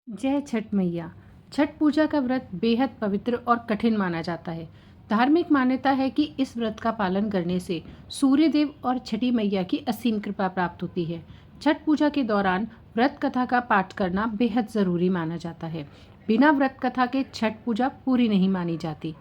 जय छठ मैया। छठ पूजा का व्रत बेहद पवित्र और कठिन माना जाता है। धार्मिक मान्यता है कि इस व्रत का पालन करने से सूर्य देव और छठी मैया की असीम कृपा प्राप्त होती है। छठ पूजा के दौरान व्रत कथा का पाठ करना बेहद जरूरी माना जाता है। बिना व्रत कथा के छठ पूजा पूरी नहीं मानी जाती।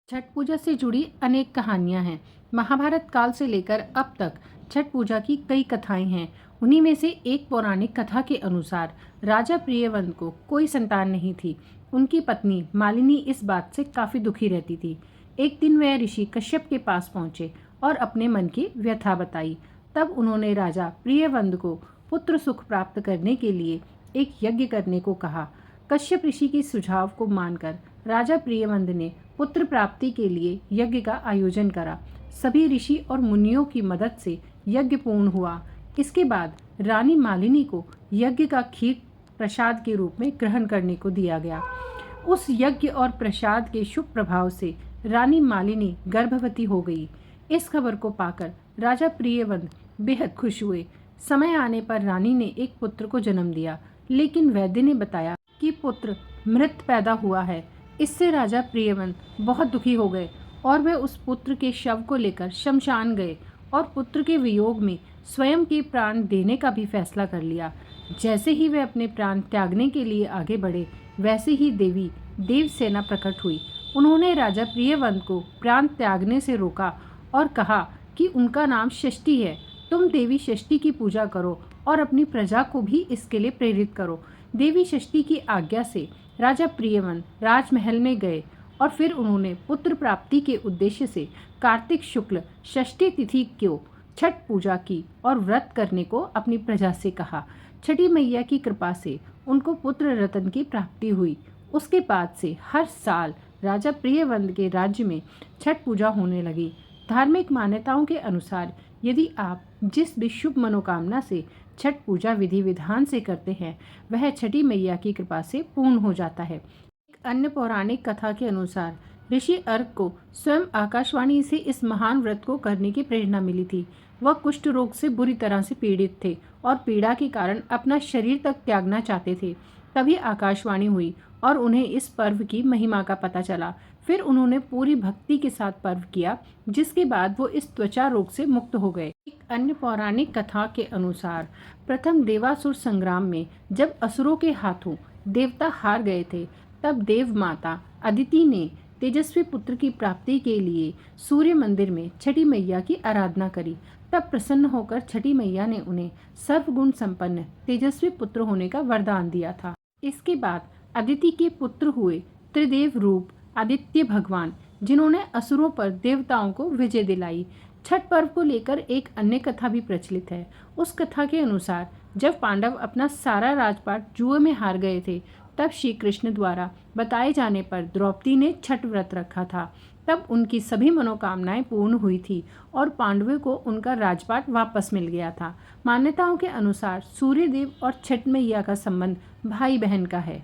छठ पूजा से जुड़ी अनेक कहानियां हैं। महाभारत काल से लेकर अब तक छठ पूजा की कई कथाएं हैं। उन्हीं में से एक पौराणिक कथा के अनुसार राजा प्रियव्रत को कोई संतान नहीं थी। उनकी पत्नी मालिनी इस बात से काफी दुखी रहती थी। एक दिन वह ऋषि कश्यप के पास पहुंचे और अपने मन की व्यथा बताई। तब उन्होंने राजा प्रियव्रत को पुत्र सुख प्राप्त करने के लिए एक यज्ञ करने को कहा। कश्यप ऋषि के सुझाव को मानकर राजा प्रियव्रत ने पुत्र प्राप्ति के लिए यज्ञ का आयोजन करा। सभी ऋषि और मुनियों की मदद से यज्ञ पूर्ण हुआ। इसके बाद रानी मालिनी को यज्ञ का खीर प्रसाद के रूप में ग्रहण करने को दिया गया। उस यज्ञ और प्रसाद के शुभ प्रभाव से रानी मालिनी गर्भवती हो गई। इस खबर को पाकर राजा प्रियव्रत बेहद खुश हुए। समय आने पर रानी ने एक पुत्र को जन्म दिया, लेकिन वैद्य ने बताया कि पुत्र मृत पैदा हुआ है। इससे राजा प्रियव्रत बहुत दुखी हो गए और वे उस पुत्र के शव को लेकर शमशान गए और पुत्र के वियोग में स्वयं के प्राण देने का भी फैसला कर लिया। जैसे ही वे अपने प्राण त्यागने के लिए आगे बढ़े, वैसे ही देवी देवसेना प्रकट हुई। उन्होंने राजा प्रियव्रत को प्राण त्यागने से रोका और कहा कि उनका नाम षष्ठी है। तुम देवी षष्ठी की पूजा करो और अपनी प्रजा को भी इसके लिए प्रेरित करो। देवी षष्ठी की आज्ञा से राजा प्रियव्रत राजमहल में गए और फिर उन्होंने पुत्र प्राप्ति के उद्देश्य से कार्तिक शुक्ल षष्ठी तिथि को छठ पूजा की और व्रत करने को अपनी प्रजा से कहा। छठी मैया की कृपा से उनको पुत्र रत्न की प्राप्ति हुई। उसके बाद से हर साल राजा प्रियव्रत के राज्य में छठ पूजा होने लगी। धार्मिक मान्यताओं के अनुसार यदि आप जिस भी शुभ मनोकामना से छठ पूजा विधि विधान से करते हैं, वह छठी मैया की कृपा से पूर्ण हो जाता है। एक अन्य पौराणिक कथा के अनुसार ऋषि अर्क को स्वयं आकाशवाणी से इस महान व्रत को करने की प्रेरणा मिली थी। वह कुष्ठ रोग से बुरी तरह से पीड़ित थे और पीड़ा के कारण अपना शरीर तक त्यागना चाहते थे। तभी आकाशवाणी हुई और उन्हें इस पर्व की महिमा का पता चला। फिर उन्होंने पूरी भक्ति के साथ पर्व किया, जिसके बाद वो इस त्वचा रोग से मुक्त हो गए। एक अन्य पौराणिक कथा के अनुसार प्रथम देवासुर संग्राम में जब असुरों के हाथों देवता हार गए थे, तब देव माता अदिति ने तेजस्वी पुत्र की प्राप्ति के लिए सूर्य मंदिर में छठी मैया की आराधना करी। तब प्रसन्न होकर छठी मैया ने उन्हें सर्वगुण संपन्न तेजस्वी पुत्र होने का वरदान दिया था। इसके बाद अदिति के पुत्र हुए त्रिदेव रूप आदित्य भगवान, जिन्होंने असुरों पर देवताओं को विजय दिलाई। छठ पर्व को लेकर एक अन्य कथा भी प्रचलित है। उस कथा के अनुसार जब पांडव अपना सारा राजपाट जुए में हार गए थे, तब श्री कृष्ण द्वारा बताए जाने पर द्रौपदी ने छठ व्रत रखा था। तब उनकी सभी मनोकामनाएं पूर्ण हुई थी और पांडवों को उनका राजपाट वापस मिल गया था। मान्यताओं के अनुसार सूर्य देव और छठ मैया का संबंध भाई बहन का है।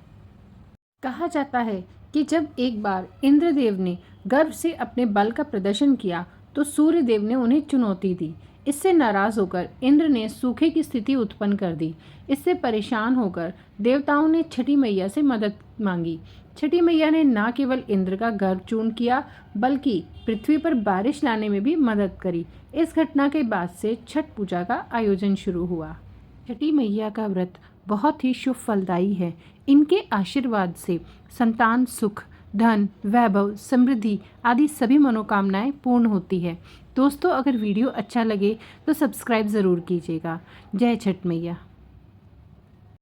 कहा जाता है कि जब एक बार इंद्रदेव ने गर्व से अपने बल का प्रदर्शन किया, तो सूर्य देव ने उन्हें चुनौती दी। इससे नाराज होकर इंद्र ने सूखे की स्थिति उत्पन्न कर दी। इससे परेशान होकर देवताओं ने छठी मैया से मदद मांगी। छठी मैया ने न केवल इंद्र का गर्व चूर्ण किया, बल्कि पृथ्वी पर बारिश लाने में भी मदद करी। इस घटना के बाद से छठ पूजा का आयोजन शुरू हुआ। छठी मैया का व्रत बहुत ही शुभ फलदायी है। इनके आशीर्वाद से संतान सुख, धन, वैभव, समृद्धि आदि सभी मनोकामनाएं पूर्ण होती है। दोस्तों, अगर वीडियो अच्छा लगे तो सब्सक्राइब ज़रूर कीजिएगा। जय छठ मैया।